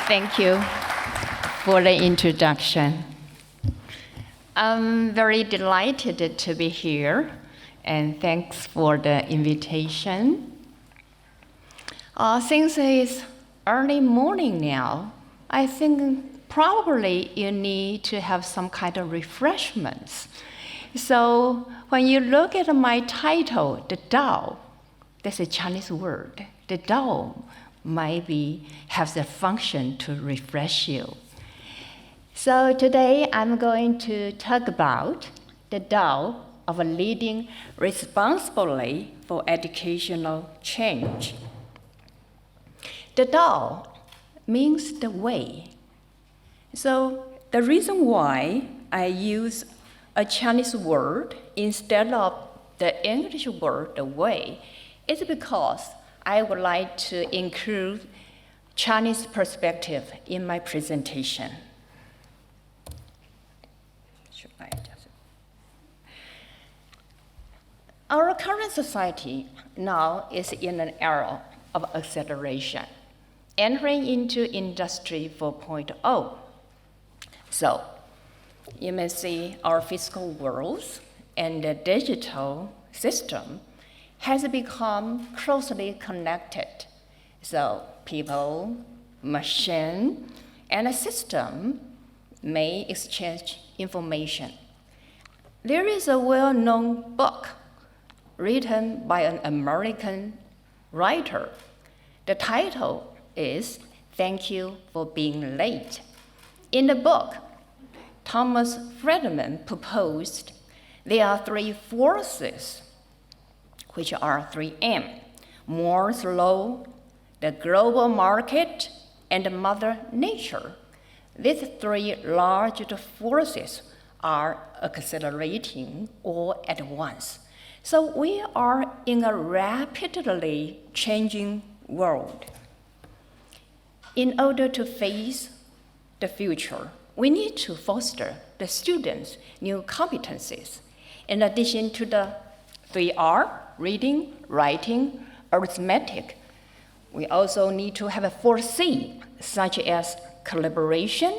Thank you for the introduction. I'm very delighted to be here, and thanks for the invitation. Since it's early morning now, I think probably you need to have some kind of refreshments. So when you look at my title, the Tao, that's a Chinese word. The Tao maybe has a function to refresh you. So today I'm going to talk about the Tao of leading responsibly for educational change. The Tao means the way. So the reason why I use a Chinese word instead of the English word, the way, is because I would like to include Chinese perspective in my presentation. Our current society now is in an era of acceleration, entering into Industry 4.0. So you may see our physical world and the digital system has become closely connected. So people, machine, and a system may exchange information. There is a well-known book written by an American writer. The title is Thank You for Being Late. In the book, Thomas Friedman proposed there are three forces, which are 3M: Moore's Law, the global market, and Mother Nature. These three large forces are accelerating all at once. So we are in a rapidly changing world. In order to face the future, we need to foster the students' new competencies. In addition to the 3R, reading, writing, arithmetic, we also need to have a 4C, such as collaboration,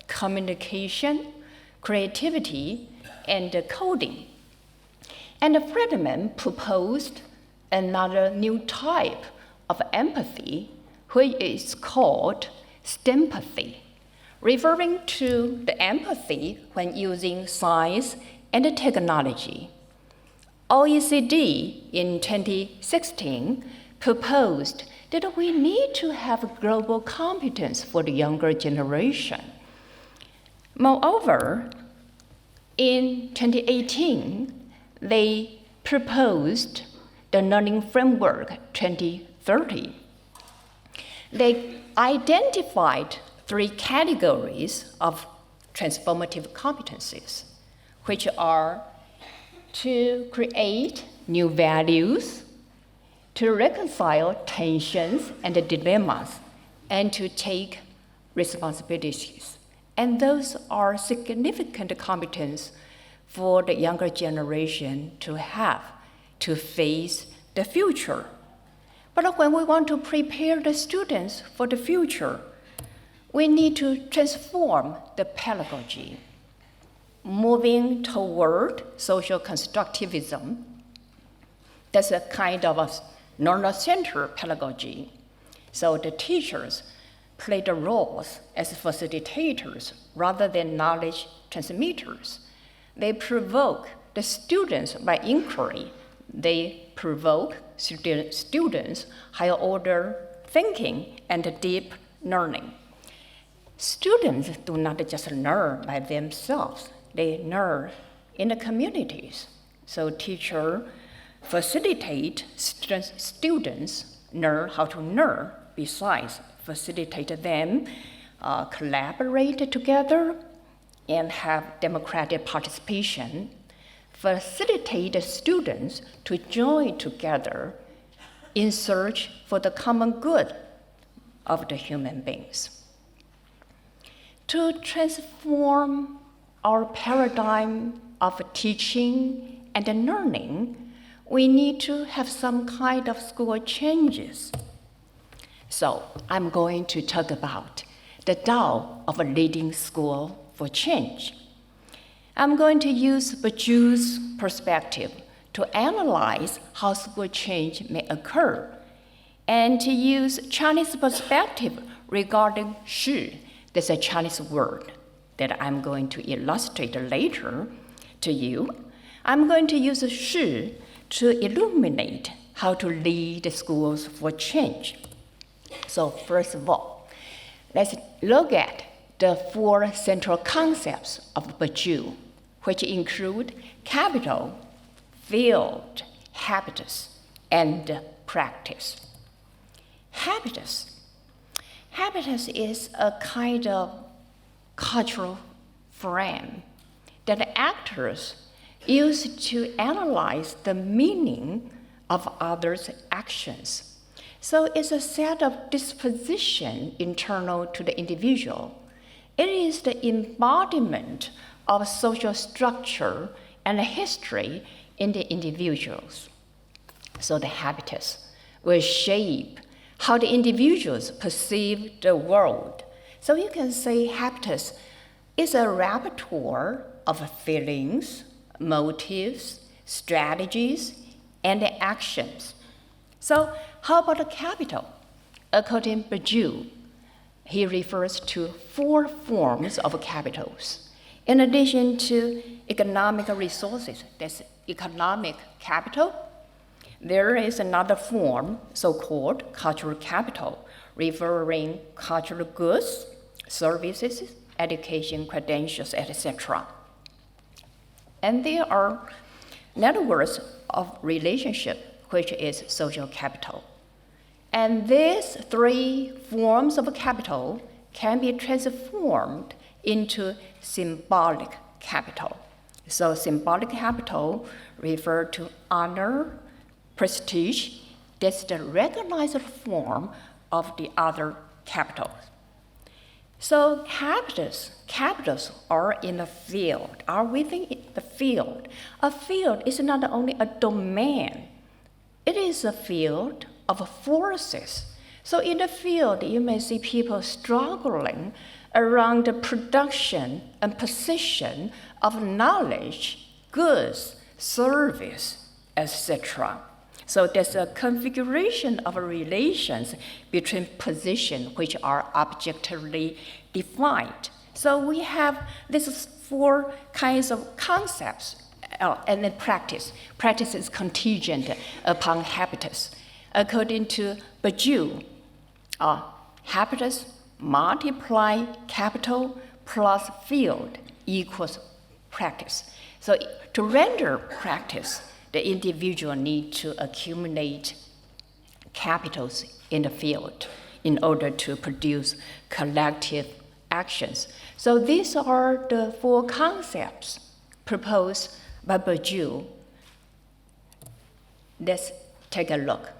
communication, creativity, and coding. And Friedman proposed another new type of empathy, which is called sympathy, referring to the empathy when using science and technology. OECD in 2016 proposed that we need to have global competence for the younger generation. Moreover, in 2018, they proposed the Learning Framework 2030. They identified three categories of transformative competencies, which are to create new values, to reconcile tensions and dilemmas, and to take responsibilities. And those are significant competences for the younger generation to have to face the future. But when we want to prepare the students for the future, we need to transform the pedagogy, moving toward social constructivism. That's a kind of a learner-centered pedagogy. So the teachers play the roles as facilitators rather than knowledge transmitters. They provoke the students by inquiry. They provoke students' higher order thinking and deep learning. Students do not just learn by themselves. They learn in the communities. So teachers facilitate students learn how to learn, besides facilitate them, collaborate together, and have democratic participation, facilitate the students to join together in search for the common good of the human beings. To transform our paradigm of teaching and learning, we need to have some kind of school changes. So I'm going to talk about the Tao of a leading school for change. I'm going to use Badiou's perspective to analyze how school change may occur, and to use Chinese perspective regarding shi. That's a Chinese word that I'm going to illustrate later to you. I'm going to use shi to illuminate how to lead schools for change. So first of all, let's look at the 4 central concepts of Badiou, which include capital, field, habitus, and practice. Habitus. Habitus is a kind of cultural frame that actors use to analyze the meaning of others' actions. So it's a set of disposition internal to the individual. It is the embodiment of social structure and history in the individuals. So the habitus will shape how the individuals perceive the world. So you can say habitus is a repertoire of feelings, motives, strategies, and actions. So how about the capital? According to Badiou, he refers to 4 forms of capitals. In addition to economic resources, that's economic capital, there is another form, so-called cultural capital, referring cultural goods, services, education, credentials, etc. And there are networks of relationship, which is social capital. And these 3 forms of capital can be transformed into symbolic capital. So symbolic capital refers to honor, prestige. That's the recognized form of the other capitals. So capitals are in the field, are within the field. A field is not only a domain, it is a field of forces. So in the field, you may see people struggling around the production and possession of knowledge, goods, service, etc. So there's a configuration of relations between positions which are objectively defined. So we have these 4 kinds of concepts, and then practice. Practice is contingent upon habitus. According to Badiou, habitus multiply capital plus field equals practice. So to render practice, the individual needs to accumulate capitals in the field in order to produce collective actions. So these are the 4 concepts proposed by Badiou. Let's take a look.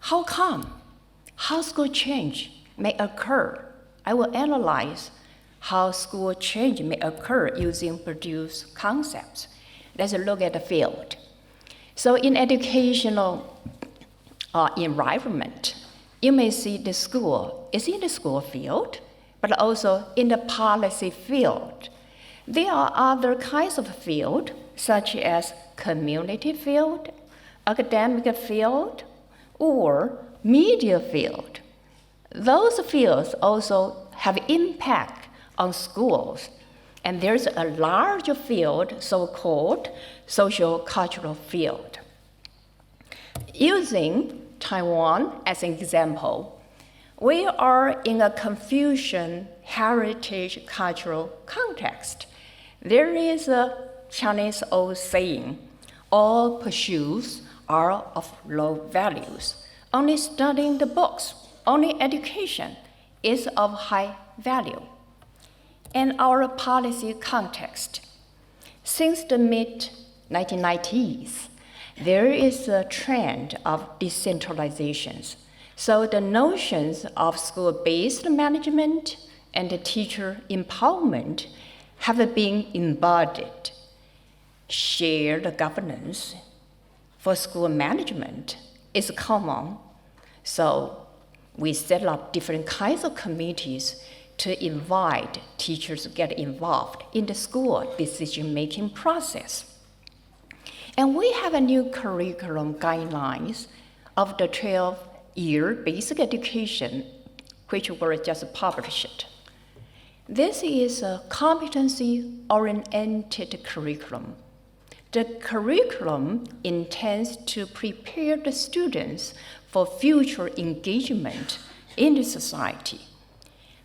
How come? How school change may occur? I will analyze how school change may occur using Badiou's concepts. Let's look at the field. So in educational environment, you may see the school is in the school field, but also in the policy field. There are other kinds of field, such as community field, academic field, or media field. Those fields also have impact on schools. And there's a larger field, so-called social cultural field. Using Taiwan as an example, we are in a Confucian heritage cultural context. There is a Chinese old saying, all pursuits are of low values. Only studying the books, only education is of high value. In our policy context, since the mid-1990s, there is a trend of decentralizations. So the notions of school-based management and the teacher empowerment have been embodied. Shared governance for school management is common. So we set up different kinds of committees to invite teachers to get involved in the school decision-making process. And we have a new curriculum guidelines of the 12-year basic education, which were just published. This is a competency-oriented curriculum. The curriculum intends to prepare the students for future engagement in the society.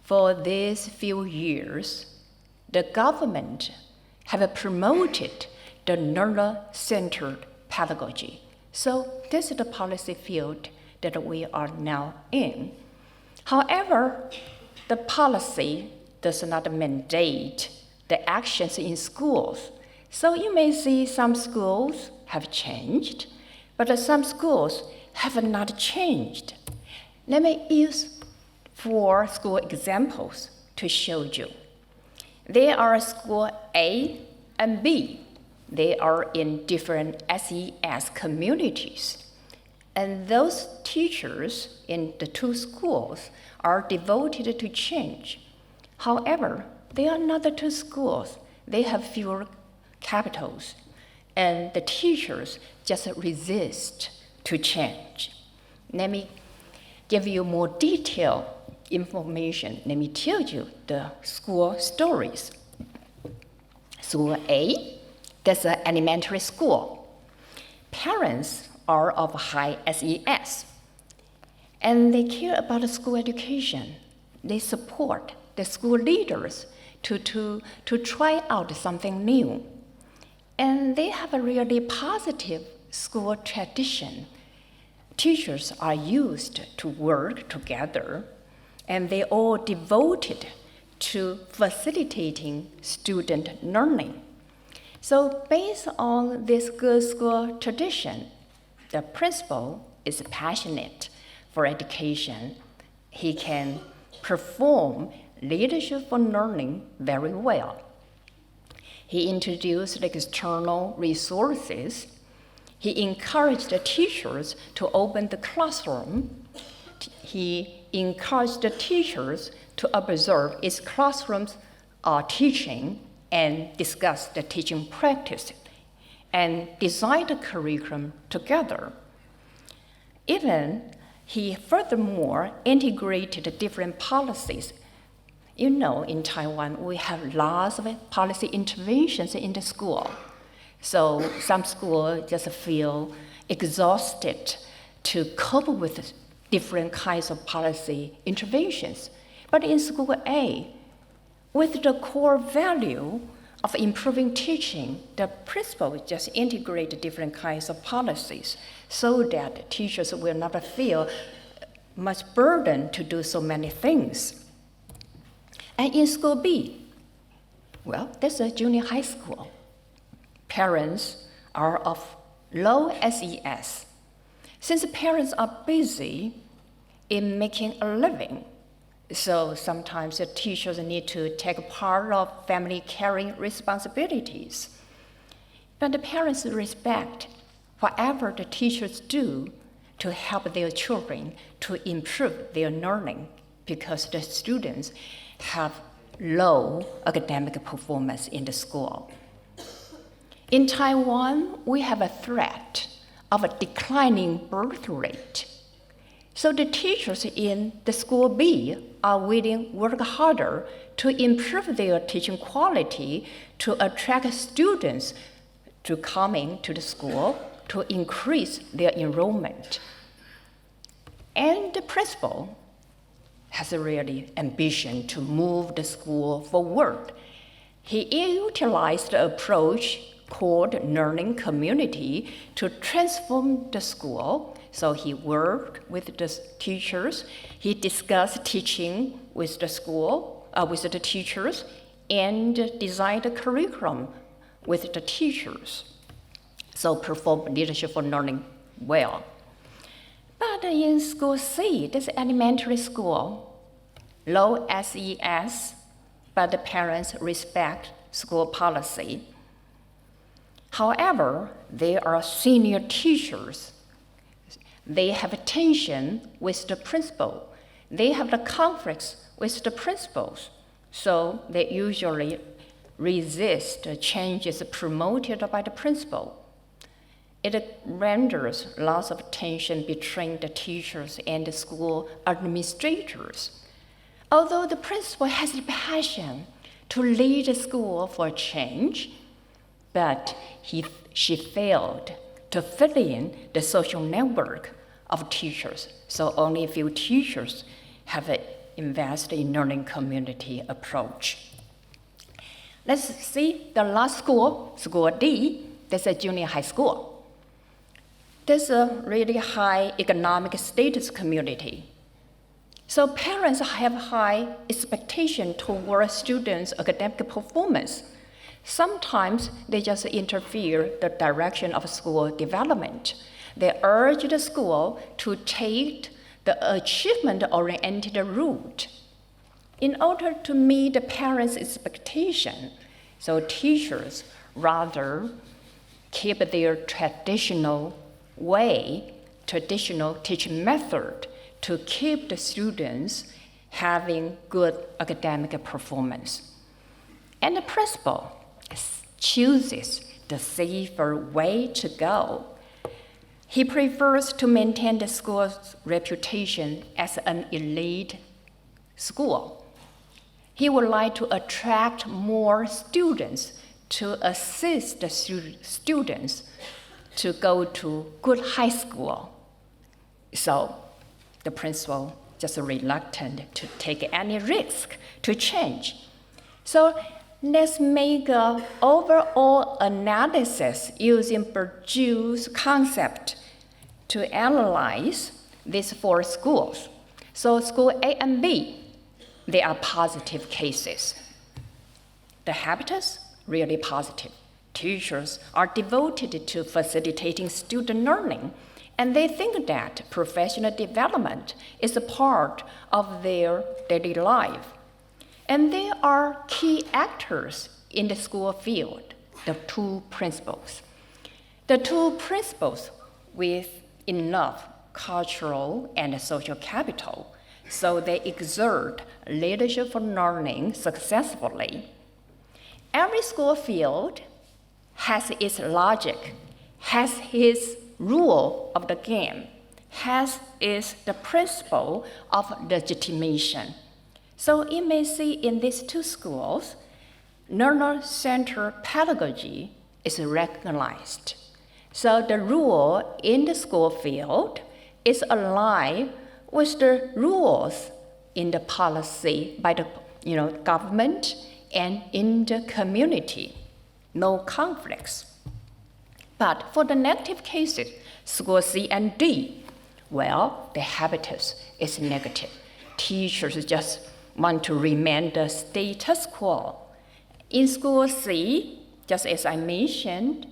For these few years, the government have promoted the learner-centered pedagogy. So this is the policy field that we are now in. However, the policy does not mandate the actions in schools. So you may see some schools have changed, but some schools have not changed. Let me use 4 school examples to show you. There are school A and B. They are in different SES communities. And those teachers in the 2 schools are devoted to change. However, they are not the 2 schools. They have fewer capitals, and the teachers just resist to change. Let me give you more detailed information. Let me tell you the school stories. School A, that's an elementary school. Parents are of high SES, and they care about the school education. They support the school leaders to try out something new. And they have a really positive school tradition. Teachers are used to work together, and they all devoted to facilitating student learning. So based on this good school tradition, the principal is passionate for education. He can perform leadership for learning very well. He introduced external resources. He encouraged the teachers to open the classroom. He encouraged the teachers to observe its classroom's teaching and discuss the teaching practice and design the curriculum together. Even he furthermore integrated different policies. You know, in Taiwan, we have lots of policy interventions in the school. So some schools just feel exhausted to cope with different kinds of policy interventions. But in school A, with the core value of improving teaching, the principal just integrate different kinds of policies so that teachers will not feel much burden to do so many things. And in school B, well, that's a junior high school. Parents are of low SES. Since parents are busy in making a living, so sometimes the teachers need to take part of family caring responsibilities. But the parents respect whatever the teachers do to help their children to improve their learning, because the students have low academic performance in the school. In Taiwan, we have a threat of a declining birth rate. So the teachers in the school B are willing to work harder to improve their teaching quality, to attract students to coming to the school, to increase their enrollment. And the principal has a really ambition to move the school forward. He utilized the approach called learning community to transform the school. So he worked with the teachers. He discussed teaching with the school, with the teachers, and designed a curriculum with the teachers. So perform leadership for learning well. But in school C, this elementary school, low SES, but the parents respect school policy. However, they are senior teachers. They have a tension with the principal. They have the conflicts with the principals, so they usually resist the changes promoted by the principal. It renders lots of tension between the teachers and the school administrators. Although the principal has the passion to lead the school for change, but she failed to fill in the social network of teachers, so only a few teachers have invested in learning community approach. Let's see the last school, School D. That's a junior high school. There's a really high economic status community. So parents have high expectation toward students' academic performance. Sometimes they just interfere the direction of school development. They urge the school to take the achievement-oriented route. In order to meet the parents' expectation, so teachers rather keep their traditional teaching method to keep the students having good academic performance. And the principal chooses the safer way to go. He prefers to maintain the school's reputation as an elite school. He would like to attract more students to assist the students to go to good high school. So the principal just reluctant to take any risk to change. So let's make an overall analysis using Bourdieu's concept to analyze these 4 schools. So school A and B, they are positive cases. The habitus, really positive. Teachers are devoted to facilitating student learning, and they think that professional development is a part of their daily life. And they are key actors in the school field, the 2 principals. The 2 principals with enough cultural and social capital, so they exert leadership for learning successfully. Every school field has its logic, has its rule of the game, has the principle of legitimation. So you may see in these 2 schools, learner-centered pedagogy is recognized. So the rule in the school field is aligned with the rules in the policy by the government and in the community. No conflicts. But for the negative cases, school C and D, well, the habitus is negative. Teachers just want to remain the status quo. In school C, just as I mentioned,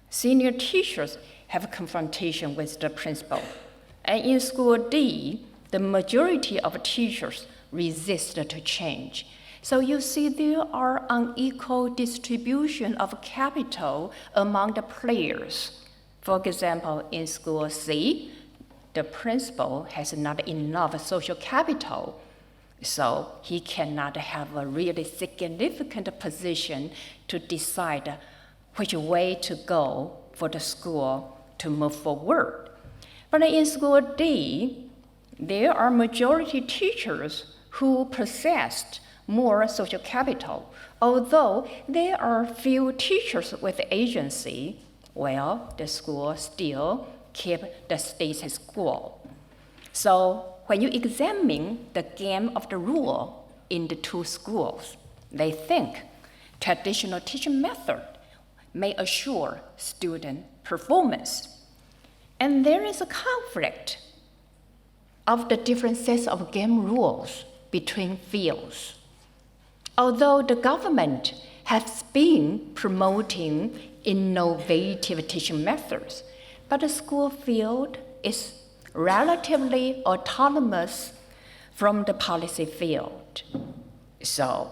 senior teachers have a confrontation with the principal. And in school D, the majority of teachers resist to change. So you see there are unequal distribution of capital among the players. For example, in school C, the principal has not enough social capital, so he cannot have a really significant position to decide which way to go for the school to move forward. But in school D, there are majority teachers who possessed more social capital. Although there are few teachers with agency, well, the school still keep the status quo. So when you examine the game of the rule in the 2 schools, they think traditional teaching method may assure student performance. And there is a conflict of the different sets of game rules between fields. Although the government has been promoting innovative teaching methods, but the school field is relatively autonomous from the policy field. So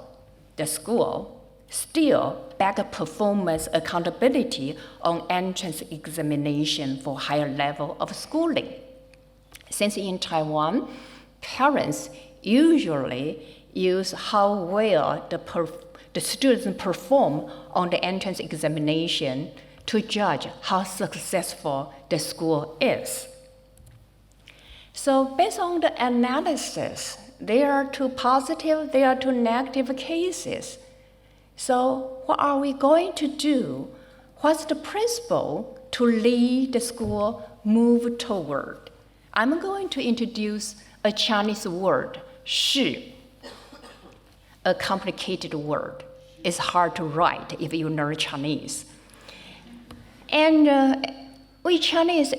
the school still back performance accountability on entrance examination for higher level of schooling. Since in Taiwan, parents usually use how well the students perform on the entrance examination to judge how successful the school is. So based on the analysis, there are two positive, there are two negative cases. So what are we going to do? What's the principle to lead the school move toward? I'm going to introduce a Chinese word, 是, a complicated word. It's hard to write if you learn Chinese. And we Chinese,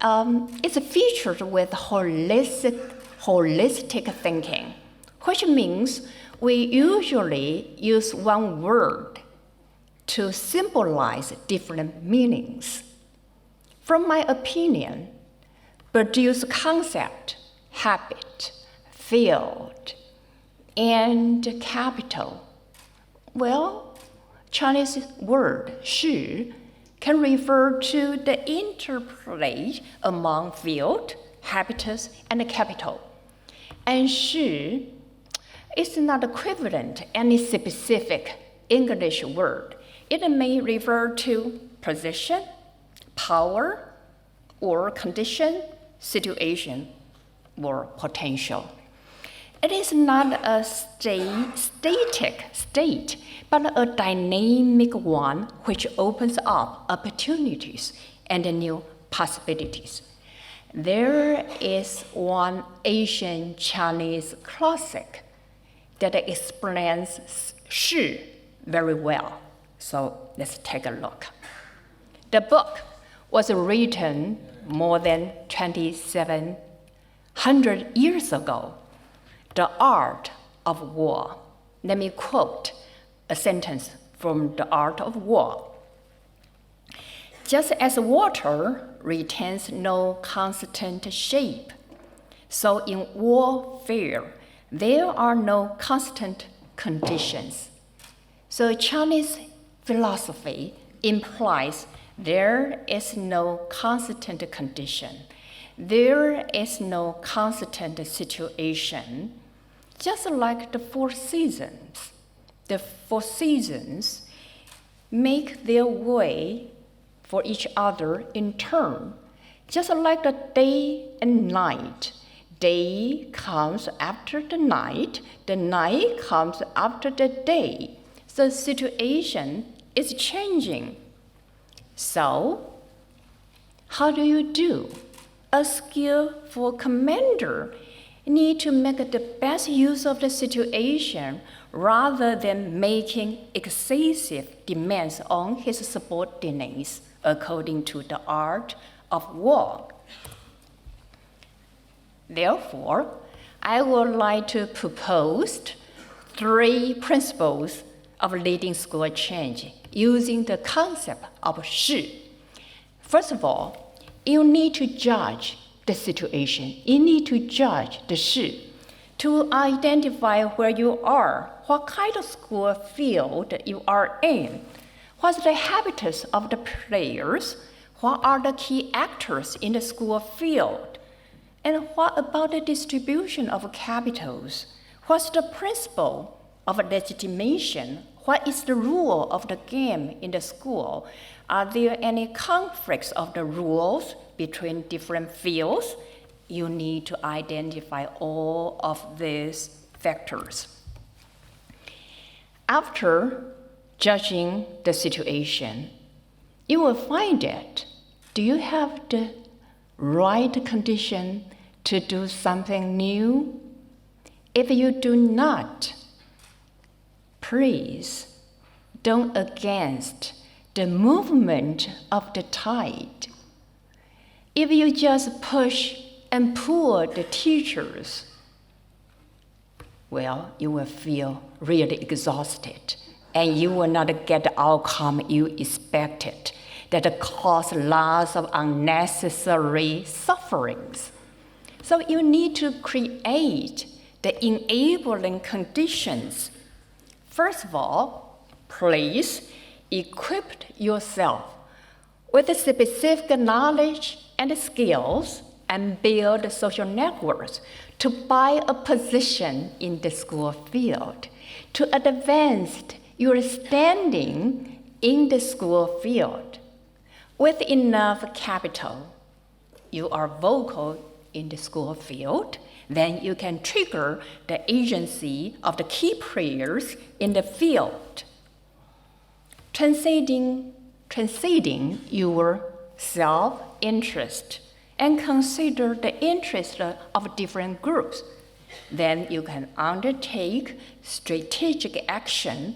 it's featured with holistic thinking, which means we usually use one word to symbolize different meanings. From my opinion, produce concept, habit, field, and capital. Well, Chinese word 是 can refer to the interplay among field, habitus, and capital. And 是 is not equivalent to any specific English word. It may refer to position, power, or condition, situation, or potential. It is not a static state, but a dynamic one which opens up opportunities and new possibilities. There is one Asian Chinese classic that explains 是 very well. So let's take a look. The book was written more than 2,700 years ago. The Art of War. Let me quote a sentence from The Art of War. Just as water retains no constant shape, so in warfare, there are no constant conditions. So Chinese philosophy implies there is no constant condition. There is no constant situation, just like the four seasons. The four seasons make their way for each other in turn, just like the day and night. Day comes after the night comes after the day. The situation is changing. So, how do you do? A skillful commander needs to make the best use of the situation rather than making excessive demands on his subordinates according to the art of war. Therefore, I would like to propose 3 principles of leading school change using the concept of 是. First of all, you need to judge the situation. You need to judge the 是 to identify where you are, what kind of school field you are in, what's the habitus of the players, what are the key actors in the school field, and what about the distribution of capitals? What's the principle of legitimation? What is the rule of the game in the school? Are there any conflicts of the rules between different fields? You need to identify all of these factors. After judging the situation, you will find that, do you have the right condition to do something new? If you do not, please don't against the movement of the tide. If you just push and pull the teachers, well, you will feel really exhausted and you will not get the outcome you expected that cause lots of unnecessary sufferings. So you need to create the enabling conditions. First of all, please equip yourself with the specific knowledge and skills and build social networks to buy a position in the school field, to advance your standing in the school field. With enough capital, you are vocal in the school field, then you can trigger the agency of the key players in the field, transcending your self-interest and consider the interest of different groups. Then you can undertake strategic action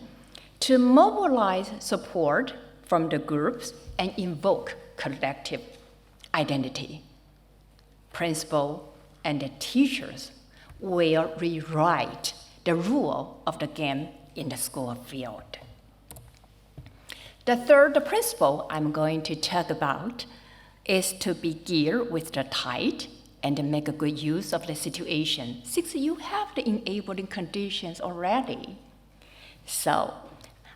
to mobilize support from the groups and invoke collective identity. Principal and the teachers will rewrite the rule of the game in the school field. The third principle I'm going to talk about is to be geared with the tide and make a good use of the situation, since you have the enabling conditions already. So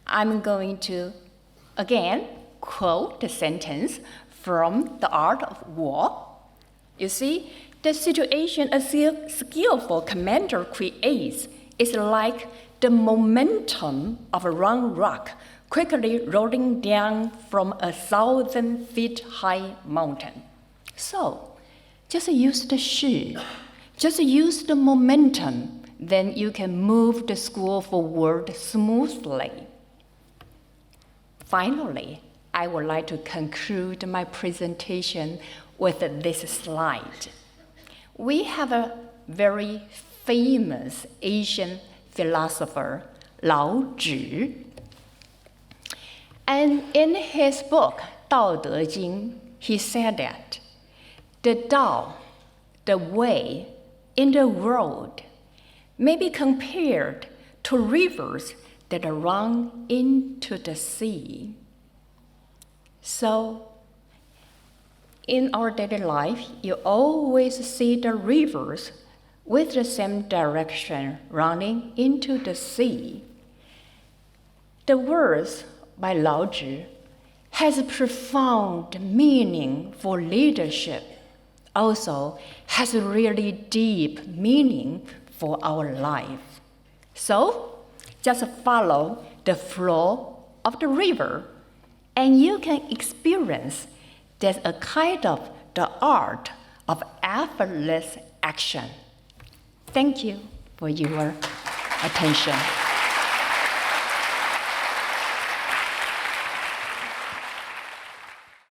I'm going to, again, quote the sentence from The Art of War. You see, the situation a skillful commander creates is like the momentum of a round rock quickly rolling down from 1,000 feet high mountain. So, just use the shi, just use the momentum, then you can move the school forward smoothly. Finally, I would like to conclude my presentation with this slide. We have a very famous Asian philosopher, Lao Zhi. And in his book, 道德经, he said that the Tao, the way in the world, may be compared to rivers that run into the sea. So, in our daily life, you always see the rivers with the same direction running into the sea. The words by Lao Zhi has a profound meaning for leadership, also has a really deep meaning for our life. So, just follow the flow of the river, and you can experience there's a kind of the art of effortless action. Thank you for your attention.